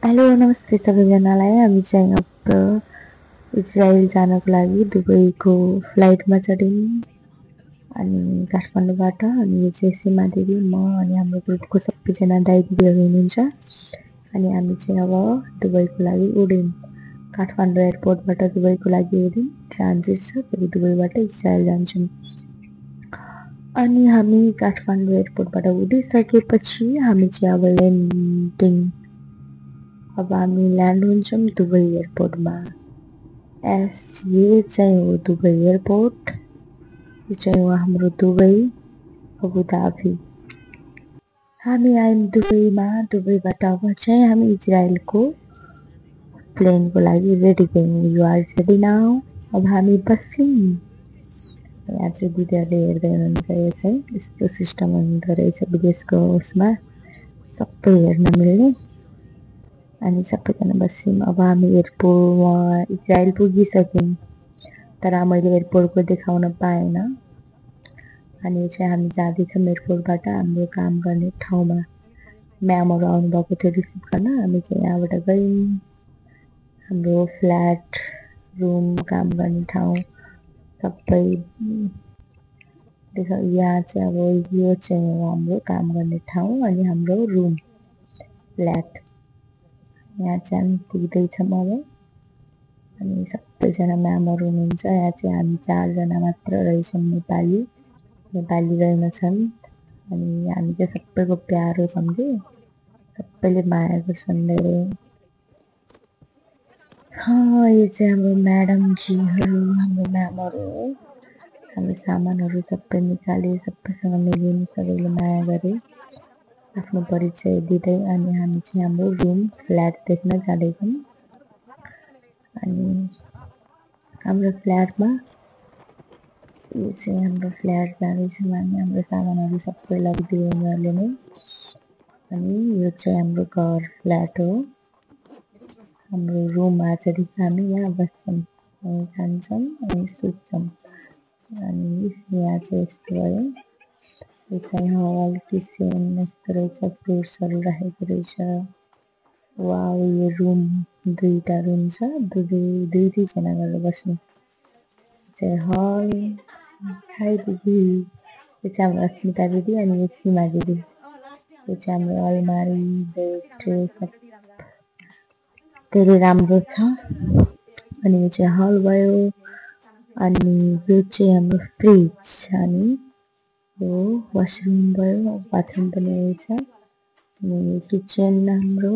Hello नमस्ते सबैजनालाई। हामी चाहिँ अब इजरायल जानको लागि दुबईको फ्लाइटमा चढ्यौँ अनि काठमाडौँबाट। अनि यो चाहिँ सीमा दिदी, म अनि हाम्रो ग्रुपको सबैजना दाइ दिदीहरू हुनुहुन्छ। अनि हामी चाहिँ अब दुबईको लागि उड्यौँ। काठमाडौँ एयरपोर्टबाट दुबईको लागि उड्यौँ। ट्रान्जिट छ, फेरि दुबईबाट इजरायल जान्छौँ। अनि हामी काठमाडौँ एयरपोर्टबाट उडिसकेपछि हामी चाहिँ अब ल्यान्डिङ। अब हामी ल्यान्ड हुन्छौँ दुबई एयरपोर्टमा। यो चाहिँ हो दुबई एयरपोर्ट। यो चाहिँ हो हाम्रो दुबई अबुधाबी। हामी आयौँ दुबईमा। दुबईबाट अब चाहिँ हामी इजरायलको प्लेनको लागि रेडी भयौँ। You are ready now. अब हामी बस्यौँ। यहाँ चाहिँ दिदीहरूले हेर्दै हुनुहुन्छ। यो चाहिँ यस्तो सिस्टम हुँदो रहेछ विदेशको उसमा, सबै हेर्न मिल्ने। अनि सबैजना बस्यौँ। अब हामी एयरपोर्टमा इजरायल पुगिसक्यौँ, तर मैले एयरपोर्टको देखाउन पाएन। अनि चाहिँ हामी जाँदैछौँ एयरपोर्टबाट हाम्रो काम गर्ने ठाउँमा। म्यामहरू आउनुभएको थियो रिसिभ गर्न। हामी चाहिँ यहाँबाट गयौँ हाम्रो फ्ल्याट, रुम, काम गर्ने ठाउँ सबै। यहाँ चाहिँ अब यो चाहिँ हो हाम्रो काम गर्ने ठाउँ अनि हाम्रो रुम, फ्ल्याट। यहाँ चाहिँ हामी पुग्दैछौँ अब। अनि सबैजना म्यामहरू हुनुहुन्छ। यहाँ चाहिँ हामी 4 जना मात्र रहेछौँ नेपाली रहेनछन्। अनि हामी चाहिँ सबैको प्यारो छौँ कि सबैले माया गर्छन् धेरै। यो चाहिँ हाम्रो म्याडमजीहरू, हाम्रो म्यामहरू हो। हाम्रो सामानहरू सबै निकाले, सबैसँग मिल्यौँ, सबैले माया गरे, आफ्नो परिचय दिँदै। अनि हामी चाहिँ हाम्रो रुम, फ्ल्याट देख्न जाँदैछौँ। अनि हाम्रो फ्ल्याटमा, यो चाहिँ हाम्रो फ्ल्याट जाँदैछौँ हामी। हाम्रो सामानहरू सबै लगिदियो उनीहरूले नै। अनि यो चाहिँ हाम्रो घर, फ्ल्याट हो। हाम्रो रुम आजदेखि हामी यहाँ बस्छौँ, यहीँ खान्छौँ, यहीँ सुत्छौँ। अनि यहाँ चाहिँ यस्तो भयो। यो चाहिँ हल, किचन यस्तो रहेछ, फ्रुट्सहरू राखेको रहेछ। वाउ, यो रुम 2टा रुम छ, दुई जना गरेर बस्ने। चाहिँ हल। हाई दिदी, यो चाहिँ हाम्रो अस्मिता दिदी अनि यो सीमा दिदी। यो चाहिँ हाम्रो अलमारी, बेड धेरै राम्रो छ। अनि यो चाहिँ हल भयो। अनि यो चाहिँ हाम्रो फ्रिज अनि यो वासरुम भयो, बाथरुम पनि रहेछ। अनि किचन हाम्रो